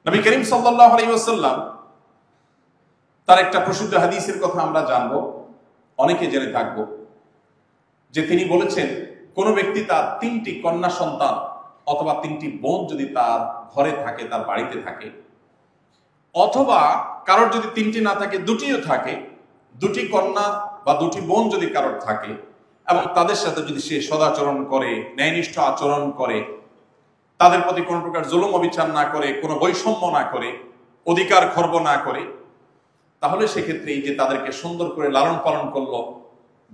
নবী করিম সাল্লাল্লাহু আলাইহি ওয়াসাল্লাম তার একটা প্রসিদ্ধ হাদিসের কথা আমরা জানবো, অনেকে জেনে থাকবো, যে তিনি বলেছেন কোন ব্যক্তি তার 3টি কন্যা সন্তান অথবা 3টি বোন যদি তার ঘরে থাকে, তার বাড়িতে থাকে, অথবা কারোর যদি 3টি না থাকে 2টিও থাকে, 2টি কন্যা বা 2টি বোন যদি কারোর থাকে এবং তাদের সাথে যদি সে সদাচরণ করে, ন্যায়নিষ্ঠ আচরণ করে, তাদের প্রতি কোনো প্রকার জুলুম অবিচার না করে, কোনো বৈষম্য না করে, অধিকার খর্ব না করে, তাহলে সেক্ষেত্রে এই যে তাদেরকে সুন্দর করে লালন পালন করলো,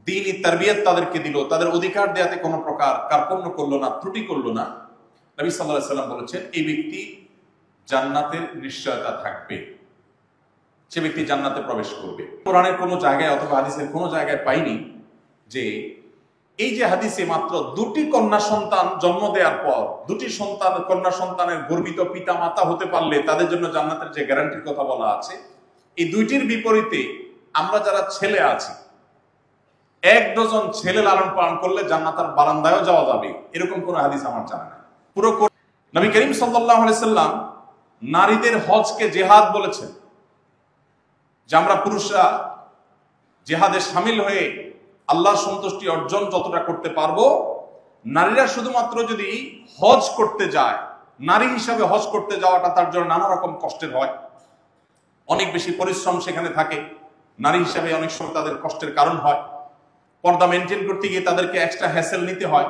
দ্বীনি তারবিয়াত তাদেরকে দিল, তাদের অধিকার দেয়াতে কোনো প্রকার কার্পণ্য করলো না, ত্রুটি করলো না, নবী সাল্লাল্লাহু আলাইহি ওয়াসাল্লাম বলেছেন এই ব্যক্তি জান্নাতের নিশ্চয়তা থাকবে, সে ব্যক্তি জান্নাতে প্রবেশ করবে। কোরআনের কোনো জায়গায় অথবা হাদিসের কোনো জায়গায় পাইনি যে এই যে হাদিসে মাত্র 2টি কন্যা সন্তান জন্ম দেওয়ার পর 2টি কন্যা সন্তানের গর্বিত পিতা মাতা হতে পারলে তাদের জন্য জান্নাতের যে গ্যারান্টির কথা বলা আছে, এই 2টির বিপরীতে আমরা যারা ছেলে আছি, 1 ডজন ছেলে লালন পালন করলে জান্নাতের বারান্দায়ও যাওয়া যাবে, এরকম কোন হাদিস আমার জানা নাই। পুরো নবী করিম সাল্লাল্লাহু আলাইহি সাল্লাম নারীদের হজকে জিহাদ বলেছেন, যে আমরা পুরুষরা জিহাদে শামিল হয়ে আল্লাহর সন্তুষ্টি অর্জন যতটা করতে পারবো, নারীরা শুধুমাত্র যদি হজ করতে যায়, নারী হিসাবে হজ করতে যাওয়াটা তার জন্য নানা রকম কষ্টের হয়, অনেক বেশি পরিশ্রম সেখানে থাকে, নারী হিসাবে অনেক সময় তাদের কষ্টের কারণ হয়, পর্দা মেনটেন করতে গিয়ে তাদেরকে এক্সট্রা হ্যাসেল নিতে হয়।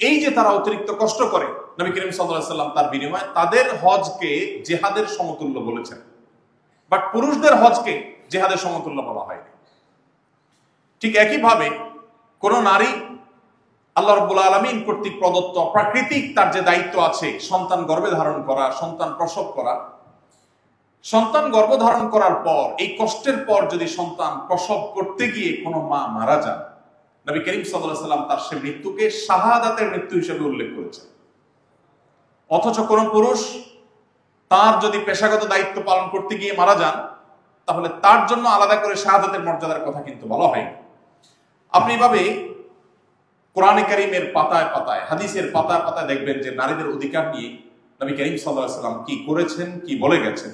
এই যে তারা অতিরিক্ত কষ্ট করে, নবী করিম সাল্লাল্লাহু আলাইহি সাল্লাম তার বিনিময়ে তাদের হজকে জিহাদের সমতুল্য বলেছেন, বাট পুরুষদের হজকে জিহাদের সমতুল্য বলা হয়নি। ঠিক একইভাবে কোন নারী আল্লাহ রাব্বুল আলামিন কর্তৃক প্রদত্ত প্রাকৃতিক তার যে দায়িত্ব আছে, সন্তান গর্ভে ধারণ করা, সন্তান প্রসব করা, সন্তান গর্ভধারণ করার পর এই কষ্টের পর যদি সন্তান প্রসব করতে গিয়ে কোনো মা মারা যান, নবী করিম সাল্লাল্লাহু আলাইহি সাল্লাম তার সে মৃত্যুকে শাহাদাতের মৃত্যু হিসেবে উল্লেখ করেছেন। অথচ কোন পুরুষ তার যদি পেশাগত দায়িত্ব পালন করতে গিয়ে মারা যান, তাহলে তার জন্য আলাদা করে শাহাদাতের মর্যাদার কথা কিন্তু বলা হয়নি। আপনি এভাবে কোরআনে কারীমের পাতায় পাতায়, হাদিসের পাতায় পাতায় দেখবেন যে নারীদের অধিকার নিয়ে নবী করিম সাল্লাল্লাহু আলাইহি সাল্লাম কি করেছেন, কি বলে গেছেন।